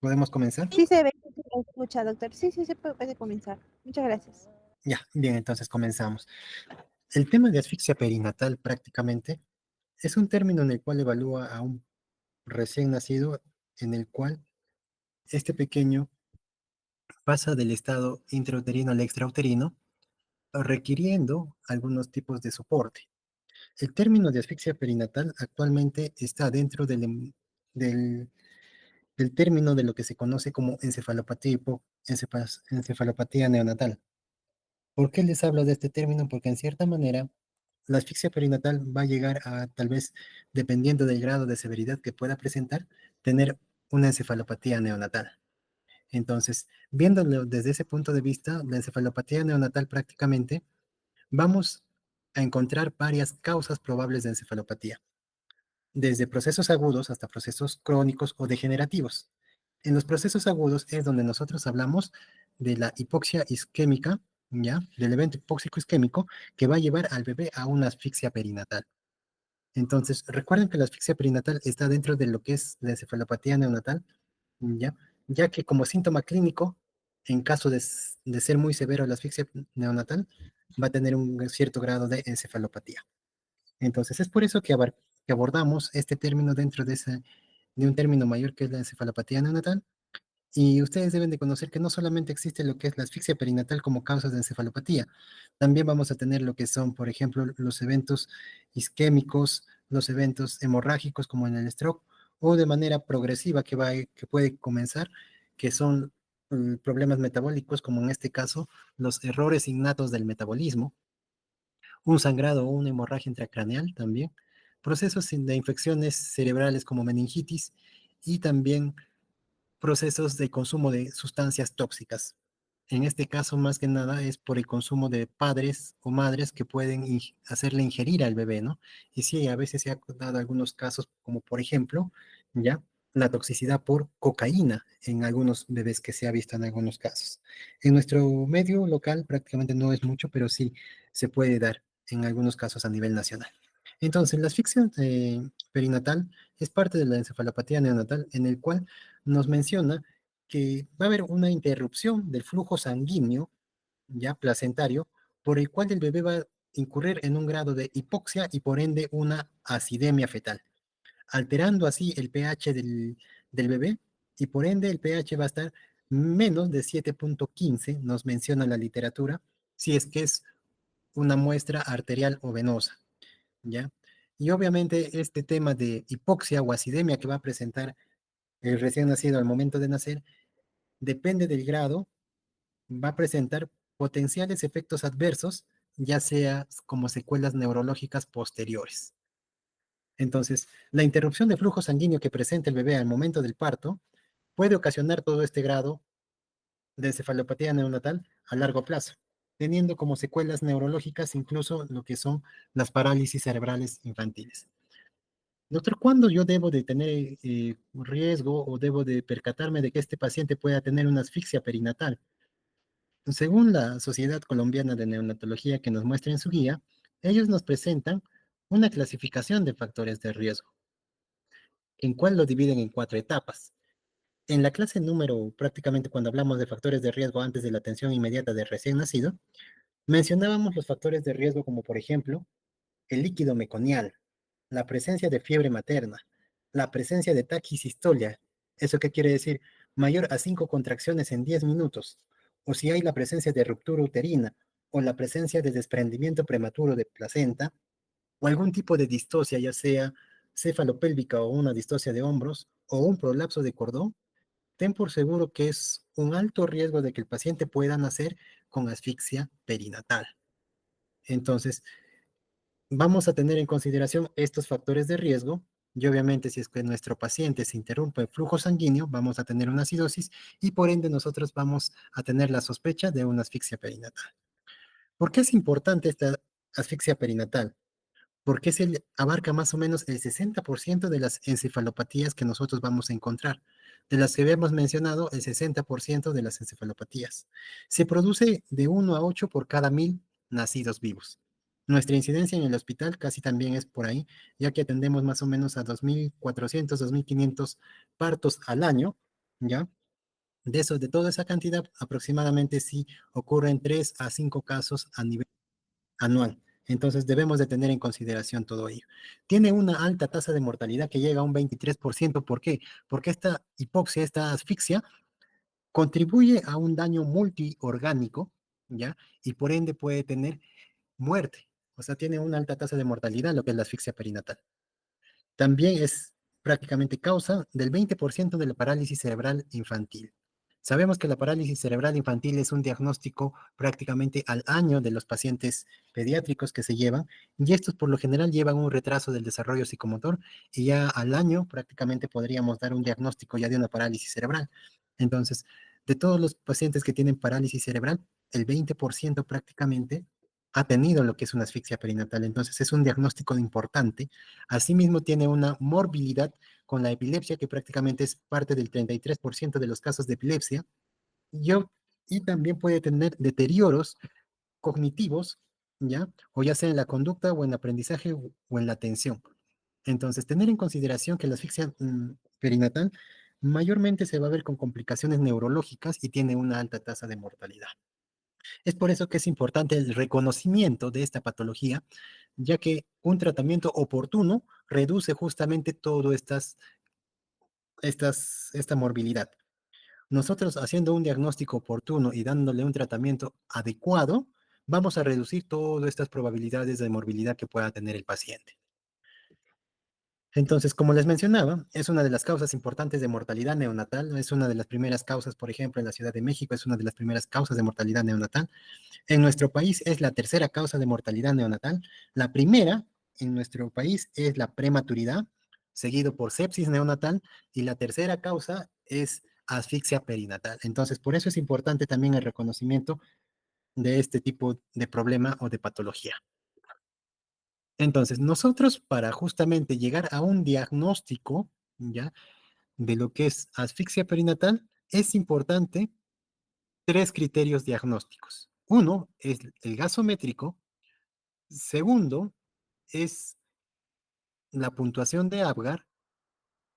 ¿Podemos comenzar? Sí se ve que se lo escucha, doctor. Sí, sí, se puede comenzar. Muchas gracias. Ya, bien, entonces comenzamos. El tema de asfixia perinatal prácticamente es un término en el cual evalúa a un recién nacido en el cual este pequeño pasa del estado intrauterino al extrauterino, requiriendo algunos tipos de soporte. El término de asfixia perinatal actualmente está dentro del, del término de lo que se conoce como encefalopatía neonatal. ¿Por qué les hablo de este término? Porque en cierta manera la asfixia perinatal va a llegar a, tal vez, dependiendo del grado de severidad que pueda presentar, tener una encefalopatía neonatal. Entonces, viéndolo desde ese punto de vista, la encefalopatía neonatal prácticamente vamos a encontrar varias causas probables de encefalopatía, desde procesos agudos hasta procesos crónicos o degenerativos. En los procesos agudos es donde nosotros hablamos de la hipoxia isquémica, ¿ya? Del evento hipóxico isquémico que va a llevar al bebé a una asfixia perinatal. Entonces, recuerden que la asfixia perinatal está dentro de lo que es la encefalopatía neonatal, ¿ya? Ya que como síntoma clínico, en caso de ser muy severo la asfixia neonatal, va a tener un cierto grado de encefalopatía. Entonces, es por eso que abordamos este término dentro de un término mayor que es la encefalopatía neonatal. Y ustedes deben de conocer que no solamente existe lo que es la asfixia perinatal como causa de encefalopatía, también vamos a tener lo que son, por ejemplo, los eventos isquémicos, los eventos hemorrágicos como en el stroke, o de manera progresiva que puede comenzar, que son problemas metabólicos, como en este caso, los errores innatos del metabolismo, un sangrado o una hemorragia intracraneal también, procesos de infecciones cerebrales como meningitis y también procesos de consumo de sustancias tóxicas. En este caso, más que nada, es por el consumo de padres o madres que pueden hacerle ingerir al bebé, ¿no? Y sí, a veces se ha dado algunos casos, como por ejemplo, ya, la toxicidad por cocaína en algunos bebés que se ha visto en algunos casos. En nuestro medio local prácticamente no es mucho, pero sí se puede dar en algunos casos a nivel nacional. Entonces, la asfixia perinatal es parte de la encefalopatía neonatal en el cual nos menciona que va a haber una interrupción del flujo sanguíneo ya placentario por el cual el bebé va a incurrir en un grado de hipoxia y por ende una acidemia fetal, alterando así el pH del bebé y por ende el pH va a estar menos de 7.15, nos menciona la literatura, si es que es una muestra arterial o venosa, ¿ya? Y obviamente este tema de hipoxia o acidemia que va a presentar el recién nacido al momento de nacer, depende del grado, va a presentar potenciales efectos adversos, ya sea como secuelas neurológicas posteriores. Entonces, la interrupción de flujo sanguíneo que presenta el bebé al momento del parto puede ocasionar todo este grado de encefalopatía neonatal a largo plazo, teniendo como secuelas neurológicas incluso lo que son las parálisis cerebrales infantiles. Doctor, ¿cuándo yo debo de tener riesgo o debo de percatarme de que este paciente pueda tener una asfixia perinatal? Según la Sociedad Colombiana de Neonatología que nos muestra en su guía, ellos nos presentan una clasificación de factores de riesgo, en cual lo dividen en cuatro etapas. En la clase número, prácticamente cuando hablamos de factores de riesgo antes de la atención inmediata del recién nacido, mencionábamos los factores de riesgo como por ejemplo el líquido meconial, la presencia de fiebre materna, la presencia de taquisistolia. ¿Eso qué quiere decir? Mayor a 5 contracciones en 10 minutos. O si hay la presencia de ruptura uterina o la presencia de desprendimiento prematuro de placenta o algún tipo de distocia, ya sea cefalopélvica o una distocia de hombros o un prolapso de cordón, ten por seguro que es un alto riesgo de que el paciente pueda nacer con asfixia perinatal. Entonces, vamos a tener en consideración estos factores de riesgo y obviamente si es que nuestro paciente se interrumpe el flujo sanguíneo, vamos a tener una acidosis y por ende nosotros vamos a tener la sospecha de una asfixia perinatal. ¿Por qué es importante esta asfixia perinatal? Porque abarca más o menos el 60% de las encefalopatías que nosotros vamos a encontrar. De las que habíamos mencionado, el 60% de las encefalopatías. Se produce de 1 a 8 por cada 1000 nacidos vivos. Nuestra incidencia en el hospital casi también es por ahí, ya que atendemos más o menos a 2400, 2500 partos al año, ¿ya? De eso, de toda esa cantidad, aproximadamente sí ocurren 3 a 5 casos a nivel anual. Entonces debemos de tener en consideración todo ello. Tiene una alta tasa de mortalidad que llega a un 23%. ¿Por qué? Porque esta hipoxia, esta asfixia, contribuye a un daño multiorgánico, ¿ya? Y por ende puede tener muerte. O sea, tiene una alta tasa de mortalidad, lo que es la asfixia perinatal. También es prácticamente causa del 20% de la parálisis cerebral infantil. Sabemos que la parálisis cerebral infantil es un diagnóstico prácticamente al año de los pacientes pediátricos que se llevan, y estos por lo general llevan un retraso del desarrollo psicomotor, y ya al año prácticamente podríamos dar un diagnóstico ya de una parálisis cerebral. Entonces, de todos los pacientes que tienen parálisis cerebral, el 20% prácticamente ha tenido lo que es una asfixia perinatal. Entonces, es un diagnóstico importante. Asimismo, tiene una morbilidad con la epilepsia, que prácticamente es parte del 33% de los casos de epilepsia, y, y también puede tener deterioros cognitivos, ¿ya? O ya sea en la conducta o en el aprendizaje o en la atención. Entonces, tener en consideración que la asfixia perinatal mayormente se va a ver con complicaciones neurológicas y tiene una alta tasa de mortalidad. Es por eso que es importante el reconocimiento de esta patología, ya que un tratamiento oportuno reduce justamente toda esta morbilidad. Nosotros haciendo un diagnóstico oportuno y dándole un tratamiento adecuado, vamos a reducir todas estas probabilidades de morbilidad que pueda tener el paciente. Entonces, como les mencionaba, es una de las causas importantes de mortalidad neonatal, es una de las primeras causas, por ejemplo, en la Ciudad de México, es una de las primeras causas de mortalidad neonatal. En nuestro país es la tercera causa de mortalidad neonatal. La primera en nuestro país es la prematuridad, seguido por sepsis neonatal, y la tercera causa es asfixia perinatal. Entonces, por eso es importante también el reconocimiento de este tipo de problema o de patología. Entonces, nosotros para justamente llegar a un diagnóstico, ¿ya? De lo que es asfixia perinatal, es importante tres criterios diagnósticos. Uno es el gasométrico. Segundo, es la puntuación de Apgar.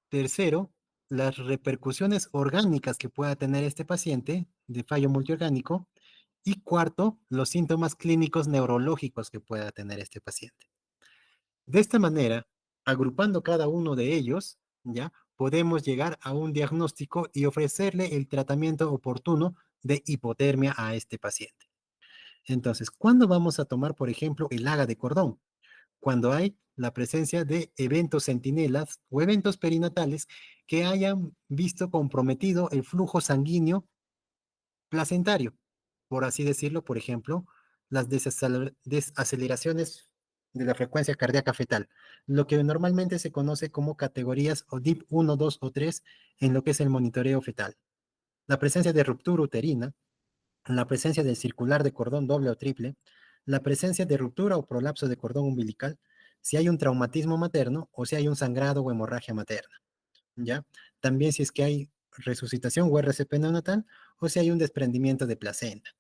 Tercero, las repercusiones orgánicas que pueda tener este paciente de fallo multiorgánico. Y cuarto, los síntomas clínicos neurológicos que pueda tener este paciente. De esta manera, agrupando cada uno de ellos, ya podemos llegar a un diagnóstico y ofrecerle el tratamiento oportuno de hipotermia a este paciente. Entonces, ¿cuándo vamos a tomar, por ejemplo, el AGA de cordón? Cuando hay la presencia de eventos centinelas o eventos perinatales que hayan visto comprometido el flujo sanguíneo placentario, por así decirlo, por ejemplo, las desaceleraciones de la frecuencia cardíaca fetal, lo que normalmente se conoce como categorías o DIP 1, 2 o 3 en lo que es el monitoreo fetal. La presencia de ruptura uterina, la presencia del circular de cordón doble o triple, la presencia de ruptura o prolapso de cordón umbilical, si hay un traumatismo materno o si hay un sangrado o hemorragia materna, ¿ya? También si es que hay resucitación o RCP neonatal o si hay un desprendimiento de placenta.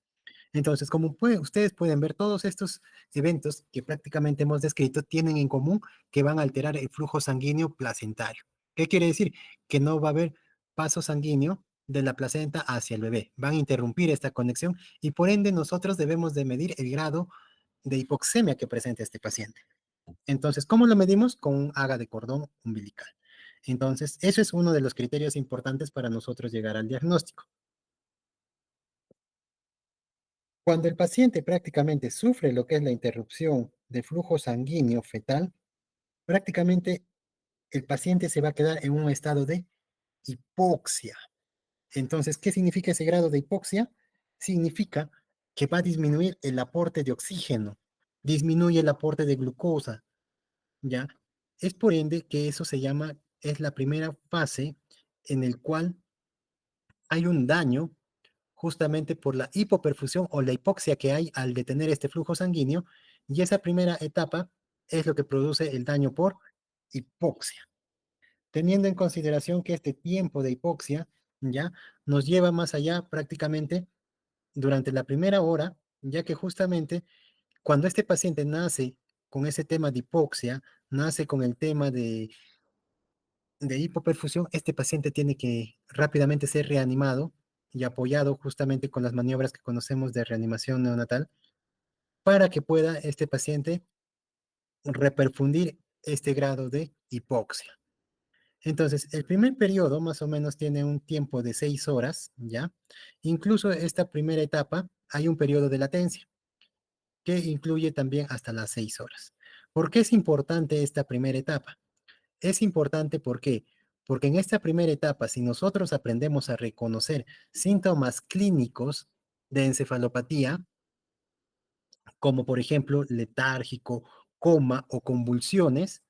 Entonces, ustedes pueden ver, todos estos eventos que prácticamente hemos descrito tienen en común que van a alterar el flujo sanguíneo placentario. ¿Qué quiere decir? Que no va a haber paso sanguíneo de la placenta hacia el bebé. Van a interrumpir esta conexión y por ende nosotros debemos de medir el grado de hipoxemia que presenta este paciente. Entonces, ¿cómo lo medimos? Con un AGA de cordón umbilical. Entonces, eso es uno de los criterios importantes para nosotros llegar al diagnóstico. Cuando el paciente prácticamente sufre lo que es la interrupción de flujo sanguíneo fetal, prácticamente el paciente se va a quedar en un estado de hipoxia. Entonces, ¿qué significa ese grado de hipoxia? Significa que va a disminuir el aporte de oxígeno, disminuye el aporte de glucosa, ¿ya? Es por ende que eso es la primera fase en el cual hay un daño justamente por la hipoperfusión o la hipoxia que hay al detener este flujo sanguíneo, y esa primera etapa es lo que produce el daño por hipoxia. Teniendo en consideración que este tiempo de hipoxia ya nos lleva más allá prácticamente durante la primera hora, ya que justamente cuando este paciente nace con ese tema de hipoxia, nace con el tema de hipoperfusión, este paciente tiene que rápidamente ser reanimado y apoyado justamente con las maniobras que conocemos de reanimación neonatal para que pueda este paciente reperfundir este grado de hipoxia. Entonces, el primer periodo más o menos tiene un tiempo de 6 horas, ¿ya? Incluso esta primera etapa hay un periodo de latencia que incluye también hasta las 6 horas. ¿Por qué es importante esta primera etapa? Es importante porque en esta primera etapa, si nosotros aprendemos a reconocer síntomas clínicos de encefalopatía, como por ejemplo letárgico, coma o convulsiones,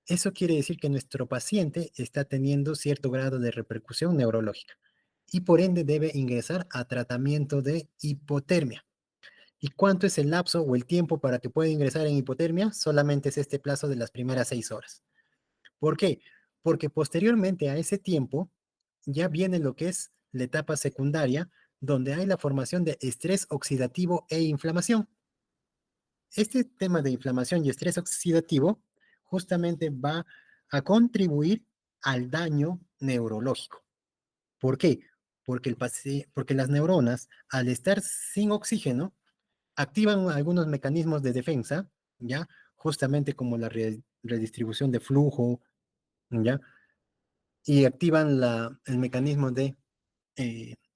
eso quiere decir que nuestro paciente está teniendo cierto grado de repercusión neurológica y por ende debe ingresar a tratamiento de hipotermia. ¿Y cuánto es el lapso o el tiempo para que pueda ingresar en hipotermia? Solamente es este plazo de las primeras 6 horas. ¿Por qué? Porque posteriormente a ese tiempo ya viene lo que es la etapa secundaria, donde hay la formación de estrés oxidativo e inflamación. Este tema de inflamación y estrés oxidativo justamente va a contribuir al daño neurológico. ¿Por qué? Porque las neuronas, al estar sin oxígeno, activan algunos mecanismos de defensa, ¿ya? Justamente como la redistribución de flujo, ¿ya? Y activan el mecanismo de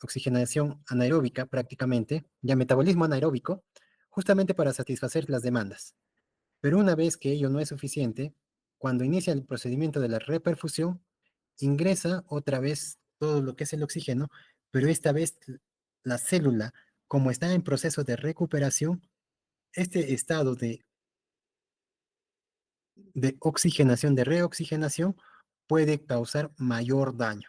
oxigenación anaeróbica prácticamente, ya metabolismo anaeróbico, justamente para satisfacer las demandas. Pero una vez que ello no es suficiente, cuando inicia el procedimiento de la reperfusión, ingresa otra vez todo lo que es el oxígeno, pero esta vez la célula, como está en proceso de recuperación, este estado de oxigenación, de reoxigenación, puede causar mayor daño.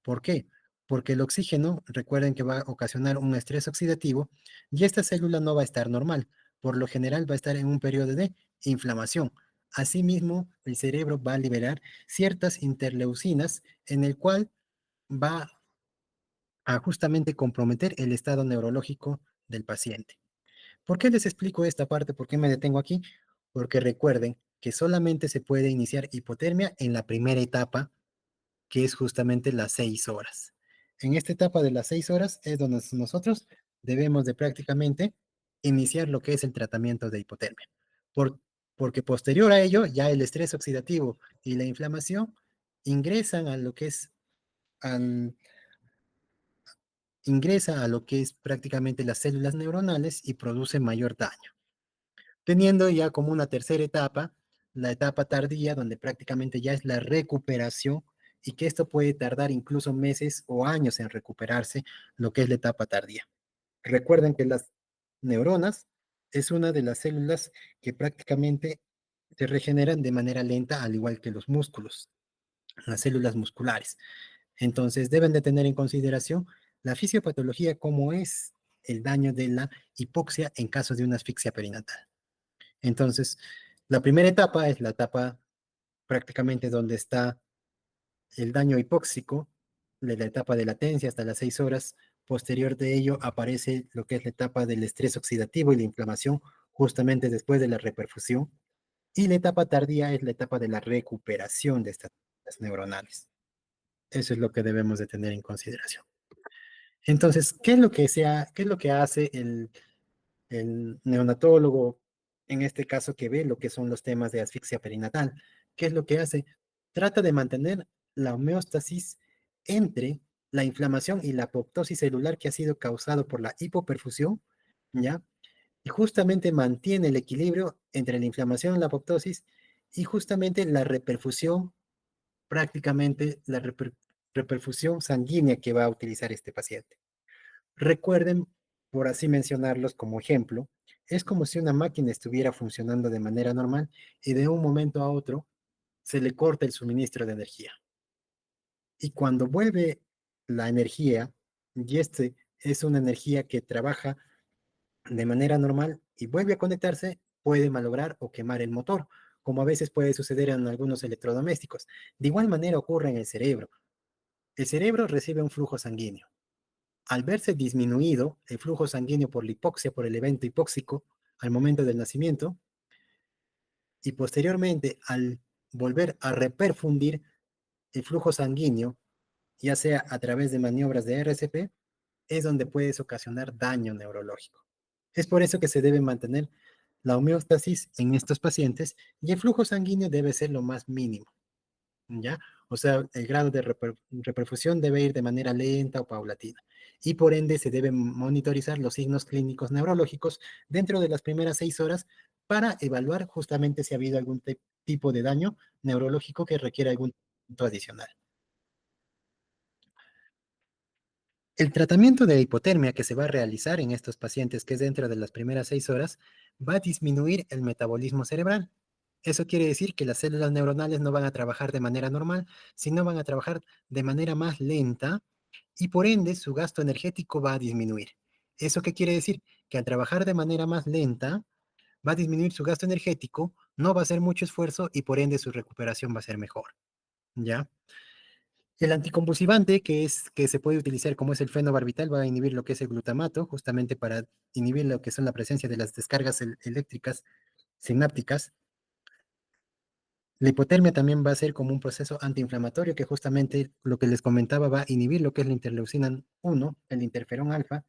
¿Por qué? Porque el oxígeno, recuerden que va a ocasionar un estrés oxidativo y esta célula no va a estar normal. Por lo general va a estar en un periodo de inflamación. Asimismo, el cerebro va a liberar ciertas interleucinas en el cual va a justamente comprometer el estado neurológico del paciente. ¿Por qué les explico esta parte? ¿Por qué me detengo aquí? Porque recuerden que solamente se puede iniciar hipotermia en la primera etapa, que es justamente las 6 horas. En esta etapa de las 6 horas es donde nosotros debemos de prácticamente iniciar lo que es el tratamiento de hipotermia. Por, porque posterior a ello, ya el estrés oxidativo y la inflamación ingresan a lo que es, al, ingresa a lo que es prácticamente las células neuronales y produce mayor daño, teniendo ya como una tercera etapa, la etapa tardía, donde prácticamente ya es la recuperación y que esto puede tardar incluso meses o años en recuperarse, lo que es la etapa tardía. Recuerden que las neuronas es una de las células que prácticamente se regeneran de manera lenta, al igual que los músculos, las células musculares. Entonces deben de tener en consideración la fisiopatología como es el daño de la hipoxia en caso de una asfixia perinatal. Entonces, la primera etapa es la etapa prácticamente donde está el daño hipóxico, de la etapa de latencia hasta las 6 horas. Posterior de ello aparece lo que es la etapa del estrés oxidativo y la inflamación, justamente después de la reperfusión. Y la etapa tardía es la etapa de la recuperación de estas neuronales. Eso es lo que debemos de tener en consideración. Entonces, ¿qué es lo que hace el neonatólogo, en este caso que ve lo que son los temas de asfixia perinatal? ¿Qué es lo que hace? Trata de mantener la homeostasis entre la inflamación y la apoptosis celular que ha sido causado por la hipoperfusión, ¿ya? Y justamente mantiene el equilibrio entre la inflamación y la apoptosis y justamente la reperfusión, prácticamente la reperfusión sanguínea que va a utilizar este paciente. Recuerden, por así mencionarlos como ejemplo, es como si una máquina estuviera funcionando de manera normal y de un momento a otro se le corta el suministro de energía. Y cuando vuelve la energía, y este es una energía que trabaja de manera normal y vuelve a conectarse, puede malograr o quemar el motor, como a veces puede suceder en algunos electrodomésticos. De igual manera ocurre en el cerebro. El cerebro recibe un flujo sanguíneo. Al verse disminuido el flujo sanguíneo por la hipoxia, por el evento hipóxico al momento del nacimiento, y posteriormente al volver a reperfundir, el flujo sanguíneo, ya sea a través de maniobras de RCP, es donde puedes ocasionar daño neurológico. Es por eso que se debe mantener la homeostasis en estos pacientes y el flujo sanguíneo debe ser lo más mínimo, ¿ya? O sea, el grado de reperfusión debe ir de manera lenta o paulatina. Y por ende se deben monitorizar los signos clínicos neurológicos dentro de las primeras 6 horas para evaluar justamente si ha habido algún tipo de daño neurológico que requiere algún tratamiento adicional. El tratamiento de hipotermia que se va a realizar en estos pacientes, que es dentro de las primeras 6 horas, va a disminuir el metabolismo cerebral. Eso quiere decir que las células neuronales no van a trabajar de manera normal, sino van a trabajar de manera más lenta y por ende su gasto energético va a disminuir. ¿Eso qué quiere decir? Que al trabajar de manera más lenta, va a disminuir su gasto energético, no va a hacer mucho esfuerzo y por ende su recuperación va a ser mejor. ¿Ya? El anticonvulsivante que se puede utilizar como es el fenobarbital va a inhibir lo que es el glutamato, justamente para inhibir lo que son la presencia de las descargas eléctricas sinápticas. La hipotermia también va a ser como un proceso antiinflamatorio que justamente lo que les comentaba va a inhibir lo que es la interleucina 1, el interferón alfa,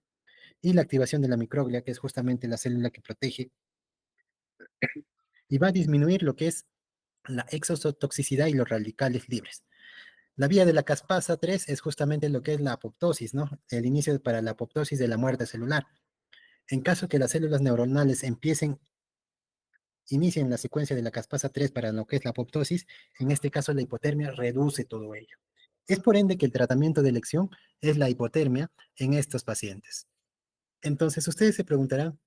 y la activación de la microglia, que es justamente la célula que protege, y va a disminuir lo que es la exotoxicidad y los radicales libres. La vía de la caspasa 3 es justamente lo que es la apoptosis, ¿no? El inicio para la apoptosis de la muerte celular. En caso que las células neuronales inicien la secuencia de la caspasa 3 para lo que es la apoptosis, en este caso la hipotermia reduce todo ello. Es por ende que el tratamiento de elección es la hipotermia en estos pacientes. Entonces ustedes se preguntarán,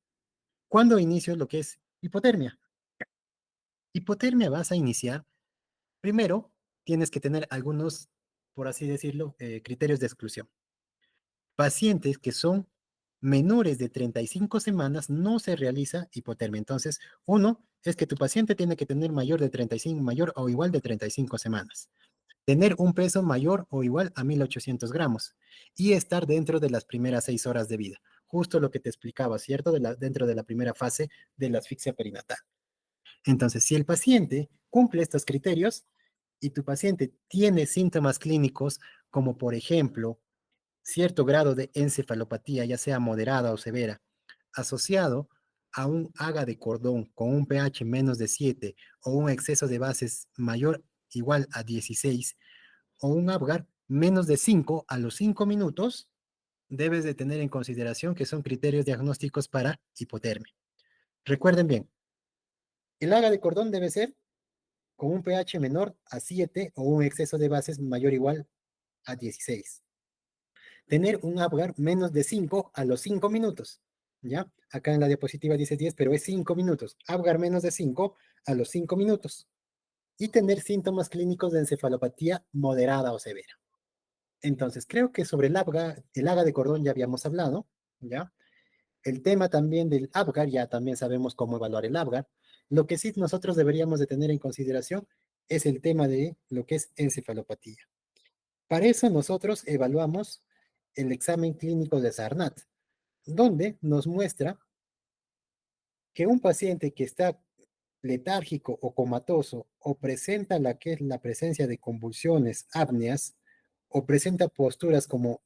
¿cuándo inicio lo que es hipotermia? Hipotermia vas a iniciar, primero tienes que tener algunos, por así decirlo, criterios de exclusión. Pacientes que son menores de 35 semanas no se realiza hipotermia. Entonces, uno es que tu paciente tiene que tener mayor de 35, mayor o igual de 35 semanas. Tener un peso mayor o igual a 1800 gramos y estar dentro de las primeras 6 horas de vida. Justo lo que te explicaba, ¿cierto? Dentro de la primera fase de la asfixia perinatal. Entonces, si el paciente cumple estos criterios y tu paciente tiene síntomas clínicos como por ejemplo cierto grado de encefalopatía, ya sea moderada o severa, asociado a un AGA de cordón con un pH menos de 7 o un exceso de bases mayor o igual a 16 o un Apgar menos de 5 a los 5 minutos, debes de tener en consideración que son criterios diagnósticos para hipotermia. Recuerden bien, el AGA de cordón debe ser con un pH menor a 7 o un exceso de bases mayor o igual a 16. Tener un Apgar menos de 5 a los 5 minutos. ¿Ya? Acá en la diapositiva dice 10, pero es 5 minutos. Apgar menos de 5 a los 5 minutos. Y tener síntomas clínicos de encefalopatía moderada o severa. Entonces, creo que sobre el AGA de cordón ya habíamos hablado, ¿ya? El tema también del Apgar, ya también sabemos cómo evaluar el Apgar. Lo que sí nosotros deberíamos de tener en consideración es el tema de lo que es encefalopatía. Para eso nosotros evaluamos el examen clínico de Sarnat, donde nos muestra que un paciente que está letárgico o comatoso o presenta la que es la presencia de convulsiones, apneas o presenta posturas como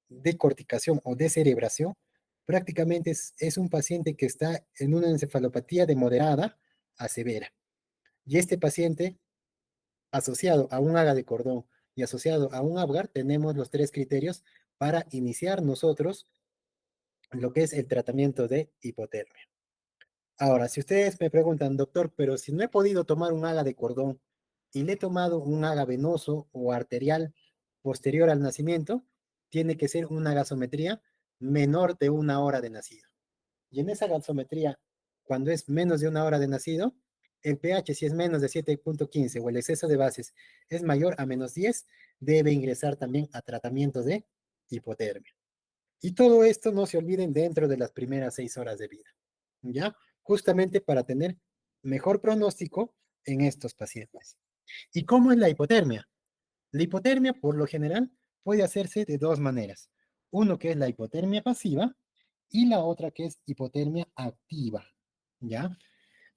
decorticación o descerebración, prácticamente es un paciente que está en una encefalopatía de moderada a severa. Y este paciente asociado a un AGA de cordón y asociado a un Apgar, tenemos los tres criterios para iniciar nosotros lo que es el tratamiento de hipotermia. Ahora, si ustedes me preguntan, doctor, pero si no he podido tomar un AGA de cordón y le he tomado un AGA venoso o arterial posterior al nacimiento, tiene que ser una gasometría menor de 1 hora de nacido. Y en esa gasometría, cuando es menos de 1 hora de nacido, el pH, si es menos de 7.15 o el exceso de bases es mayor a -10, debe ingresar también a tratamiento de hipotermia. Y todo esto no se olviden dentro de las primeras 6 horas de vida, ¿ya? Justamente para tener mejor pronóstico en estos pacientes. ¿Y cómo es la hipotermia? La hipotermia, por lo general, puede hacerse de dos maneras. Uno que es la hipotermia pasiva y la otra que es hipotermia activa, ¿ya?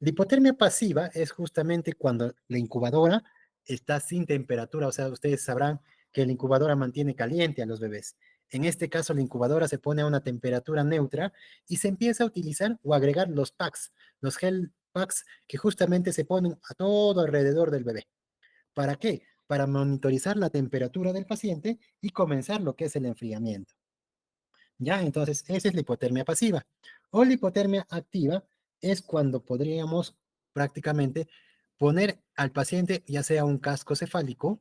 La hipotermia pasiva es justamente cuando la incubadora está sin temperatura, o sea, ustedes sabrán que la incubadora mantiene caliente a los bebés. En este caso, la incubadora se pone a una temperatura neutra y se empieza a utilizar o agregar los packs, los gel packs que justamente se ponen a todo alrededor del bebé. ¿Para qué? Para monitorizar la temperatura del paciente y comenzar lo que es el enfriamiento. ¿Ya? Entonces, esa es la hipotermia pasiva. O la hipotermia activa es cuando podríamos prácticamente poner al paciente ya sea un casco cefálico,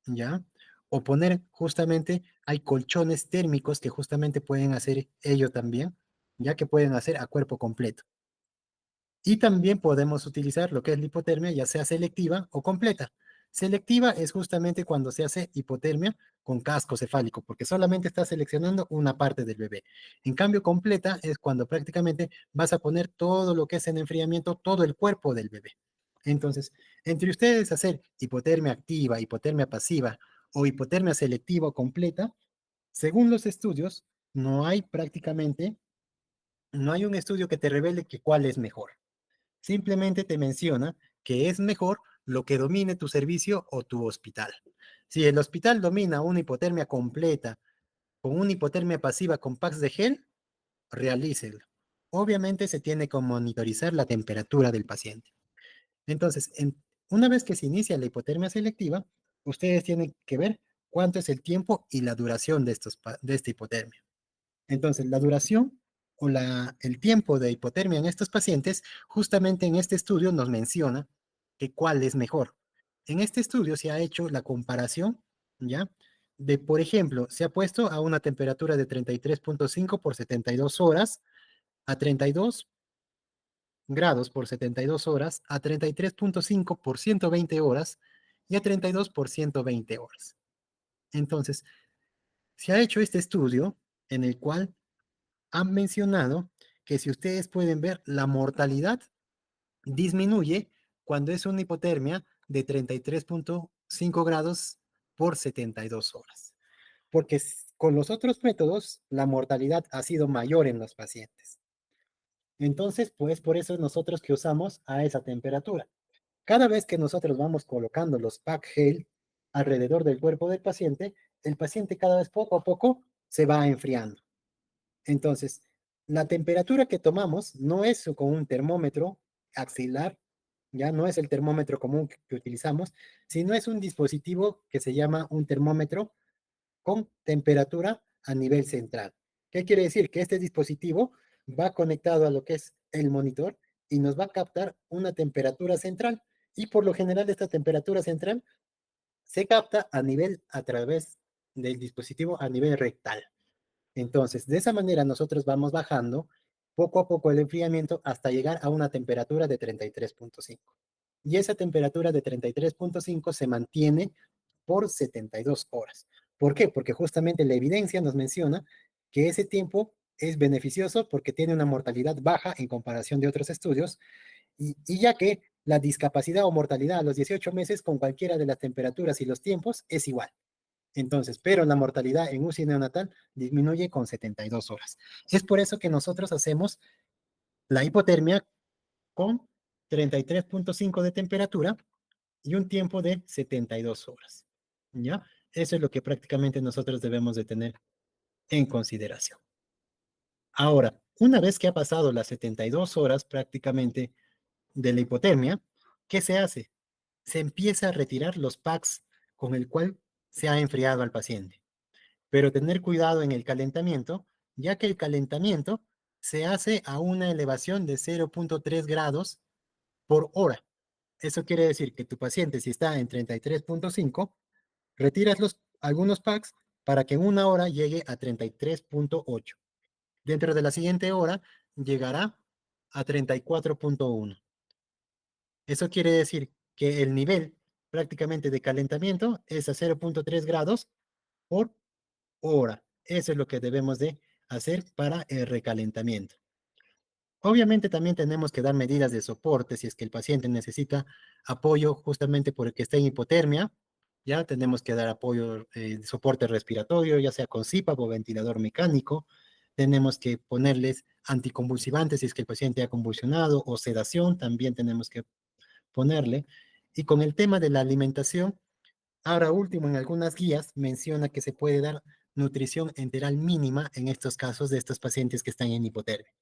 ¿ya? O poner justamente, hay colchones térmicos que justamente pueden hacer ello también, ya que pueden hacer a cuerpo completo. Y también podemos utilizar lo que es la hipotermia, ya sea selectiva o completa. Selectiva es justamente cuando se hace hipotermia con casco cefálico, porque solamente está seleccionando una parte del bebé. En cambio, completa es cuando prácticamente vas a poner todo lo que es en enfriamiento, todo el cuerpo del bebé. Entonces, entre ustedes hacer hipotermia activa, hipotermia pasiva o hipotermia selectiva o completa, según los estudios, no hay prácticamente, no hay un estudio que te revele que cuál es mejor. Simplemente te menciona que es mejor lo que domine tu servicio o tu hospital. Si el hospital domina una hipotermia completa con una hipotermia pasiva con packs de gel, realícelo. Obviamente se tiene que monitorizar la temperatura del paciente. Entonces, una vez que se inicia la hipotermia selectiva, ustedes tienen que ver cuánto es el tiempo y la duración de esta hipotermia. Entonces, la duración o el tiempo de hipotermia en estos pacientes, justamente en este estudio nos menciona que cuál es mejor. En este estudio se ha hecho la comparación, ¿ya? De, por ejemplo, se ha puesto a una temperatura de 33.5 por 72 horas, a 32 grados por 72 horas, a 33.5 por 120 horas y a 32 por 120 horas. Entonces, se ha hecho este estudio en el cual han mencionado que si ustedes pueden ver, la mortalidad disminuye cuando es una hipotermia de 33.5 grados por 72 horas. Porque con los otros métodos, la mortalidad ha sido mayor en los pacientes. Entonces, pues por eso nosotros que usamos a esa temperatura. Cada vez que nosotros vamos colocando los pack gel alrededor del cuerpo del paciente, el paciente cada vez poco a poco se va enfriando. Entonces, la temperatura que tomamos no es con un termómetro axilar, ya no es el termómetro común que utilizamos, sino es un dispositivo que se llama un termómetro con temperatura a nivel central. ¿Qué quiere decir? Que este dispositivo va conectado a lo que es el monitor y nos va a captar una temperatura central. Y por lo general esta temperatura central se capta a través del dispositivo a nivel rectal. Entonces, de esa manera nosotros vamos bajando poco a poco el enfriamiento hasta llegar a una temperatura de 33.5. Y esa temperatura de 33.5 se mantiene por 72 horas. ¿Por qué? Porque justamente la evidencia nos menciona que ese tiempo es beneficioso porque tiene una mortalidad baja en comparación de otros estudios y ya que la discapacidad o mortalidad a los 18 meses con cualquiera de las temperaturas y los tiempos es igual. Entonces, pero la mortalidad en UCI neonatal disminuye con 72 horas. Es por eso que nosotros hacemos la hipotermia con 33.5 de temperatura y un tiempo de 72 horas. ¿Ya? Eso es lo que prácticamente nosotros debemos de tener en consideración. Ahora, una vez que ha pasado las 72 horas prácticamente de la hipotermia, ¿qué se hace? Se empieza a retirar los packs con el cual se ha enfriado al paciente. Pero tener cuidado en el calentamiento, ya que el calentamiento se hace a una elevación de 0.3 grados por hora. Eso quiere decir que tu paciente, si está en 33.5, retiras algunos packs para que en una hora llegue a 33.8. Dentro de la siguiente hora llegará a 34.1. Eso quiere decir que el nivel prácticamente de calentamiento es a 0.3 grados por hora. Eso es lo que debemos de hacer para el recalentamiento. Obviamente también tenemos que dar medidas de soporte si es que el paciente necesita apoyo justamente porque está en hipotermia. Ya tenemos que dar apoyo, soporte respiratorio, ya sea con CPAP o ventilador mecánico. Tenemos que ponerles anticonvulsivantes si es que el paciente ha convulsionado o sedación, también tenemos que ponerle. Y con el tema de la alimentación, ahora último, en algunas guías menciona que se puede dar nutrición enteral mínima en estos casos de estos pacientes que están en hipotermia.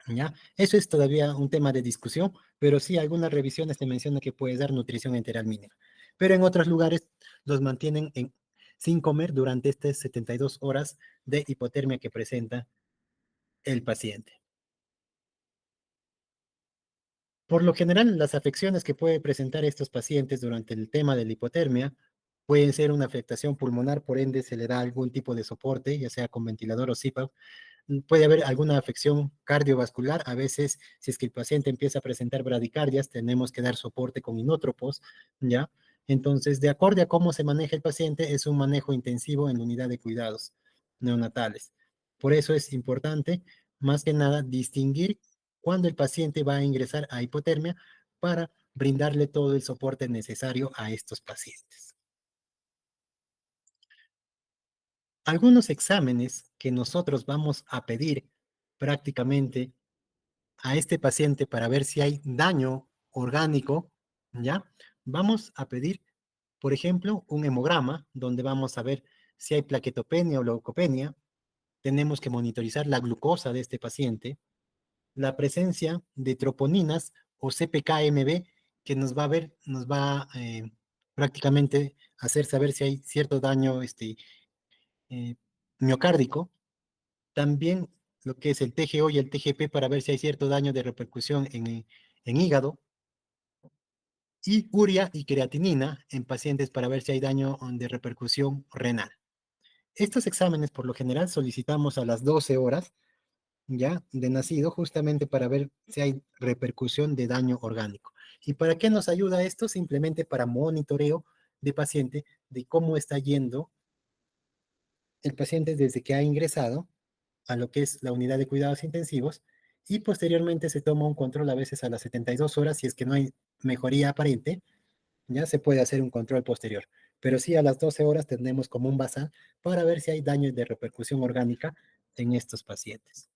¿Ya? Eso es todavía un tema de discusión, pero sí algunas revisiones te mencionan que puedes dar nutrición enteral mínima. Pero en otros lugares los mantienen sin comer durante estas 72 horas de hipotermia que presenta el paciente. Por lo general, las afecciones que puede presentar estos pacientes durante el tema de la hipotermia pueden ser una afectación pulmonar, por ende se le da algún tipo de soporte, ya sea con ventilador o CPAP. Puede haber alguna afección cardiovascular. A veces, si es que el paciente empieza a presentar bradicardias, tenemos que dar soporte con inótropos, ¿ya? Entonces, de acuerdo a cómo se maneja el paciente, es un manejo intensivo en la unidad de cuidados neonatales. Por eso es importante, más que nada, distinguir cuándo el paciente va a ingresar a hipotermia para brindarle todo el soporte necesario a estos pacientes. Algunos exámenes que nosotros vamos a pedir prácticamente a este paciente para ver si hay daño orgánico, ¿ya? Vamos a pedir, por ejemplo, un hemograma donde vamos a ver si hay plaquetopenia o leucopenia. Tenemos que monitorizar la glucosa de este paciente, la presencia de troponinas o CPK-MB que nos va a ver, nos va prácticamente hacer saber si hay cierto daño eh, miocárdico. También lo que es el TGO y el TGP para ver si hay cierto daño de repercusión en hígado. Y urea y creatinina en pacientes para ver si hay daño de repercusión renal. Estos exámenes por lo general solicitamos a las 12 horas ya de nacido justamente para ver si hay repercusión de daño orgánico. ¿Y para qué nos ayuda esto? Simplemente para monitoreo de paciente de cómo está yendo el paciente desde que ha ingresado a lo que es la unidad de cuidados intensivos y posteriormente se toma un control a veces a las 72 horas si es que no hay mejoría aparente, ya se puede hacer un control posterior. Pero sí a las 12 horas tenemos como un basal para ver si hay daño de repercusión orgánica en estos pacientes.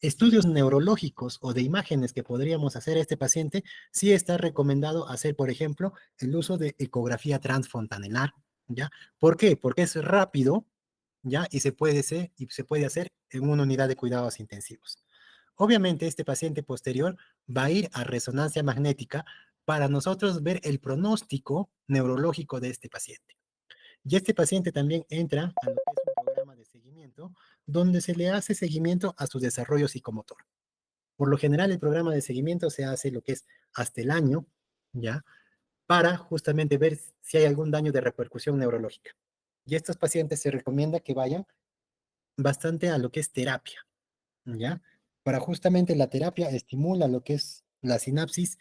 Estudios neurológicos o de imágenes que podríamos hacer a este paciente, sí está recomendado hacer, por ejemplo, el uso de ecografía transfontanelar, ¿ya? ¿Por qué? Porque es rápido, ¿ya? Y se puede hacer en una unidad de cuidados intensivos. Obviamente, este paciente posterior va a ir a resonancia magnética para nosotros ver el pronóstico neurológico de este paciente. Y este paciente también entra a lo que es un programa de seguimiento donde se le hace seguimiento a su desarrollo psicomotor. Por lo general, el programa de seguimiento se hace lo que es hasta el año, ¿ya? Para justamente ver si hay algún daño de repercusión neurológica. Y estos pacientes se recomienda que vayan bastante a lo que es terapia, ¿ya? Para justamente la terapia estimula lo que es la sinapsis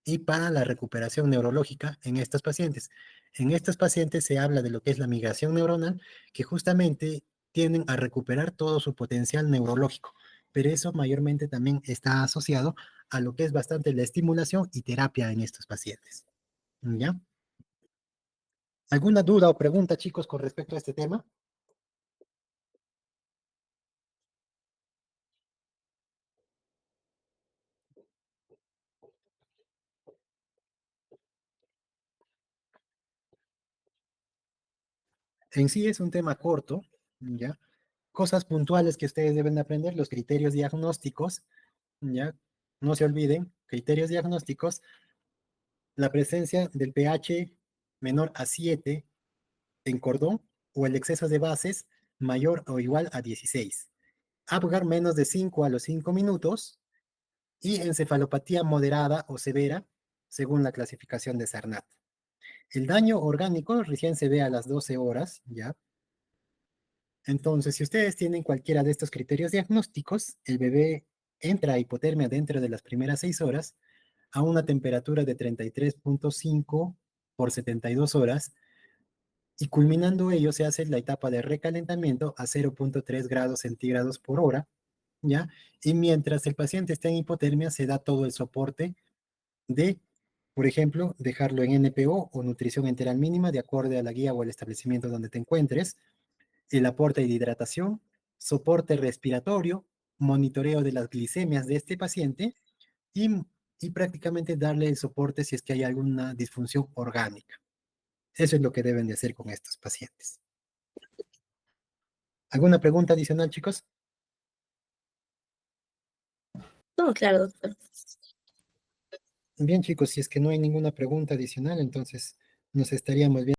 y para la recuperación neurológica en estos pacientes. En estos pacientes se habla de lo que es la migración neuronal, que justamente tienden a recuperar todo su potencial neurológico, pero eso mayormente también está asociado a lo que es bastante la estimulación y terapia en estos pacientes, ¿ya? ¿Alguna duda o pregunta, chicos, con respecto a este tema? En sí es un tema corto, ¿ya? Cosas puntuales que ustedes deben aprender, los criterios diagnósticos, ¿ya? No se olviden, criterios diagnósticos, la presencia del pH menor a 7 en cordón o el exceso de bases mayor o igual a 16. Apgar menos de 5 a los 5 minutos y encefalopatía moderada o severa según la clasificación de Sarnat. El daño orgánico recién se ve a las 12 horas, ¿ya? Entonces, si ustedes tienen cualquiera de estos criterios diagnósticos, el bebé entra a hipotermia dentro de las primeras 6 horas a una temperatura de 33.5 por 72 horas y culminando ello se hace la etapa de recalentamiento a 0.3 grados centígrados por hora, ¿ya? Y mientras el paciente está en hipotermia se da todo el soporte de, por ejemplo, dejarlo en NPO o nutrición enteral mínima de acuerdo a la guía o el establecimiento donde te encuentres, el aporte de hidratación, soporte respiratorio, monitoreo de las glicemias de este paciente y y prácticamente darle el soporte si es que hay alguna disfunción orgánica. Eso es lo que deben de hacer con estos pacientes. ¿Alguna pregunta adicional, chicos? No, claro, doctor. Bien, chicos, si es que no hay ninguna pregunta adicional, entonces nos estaríamos viendo.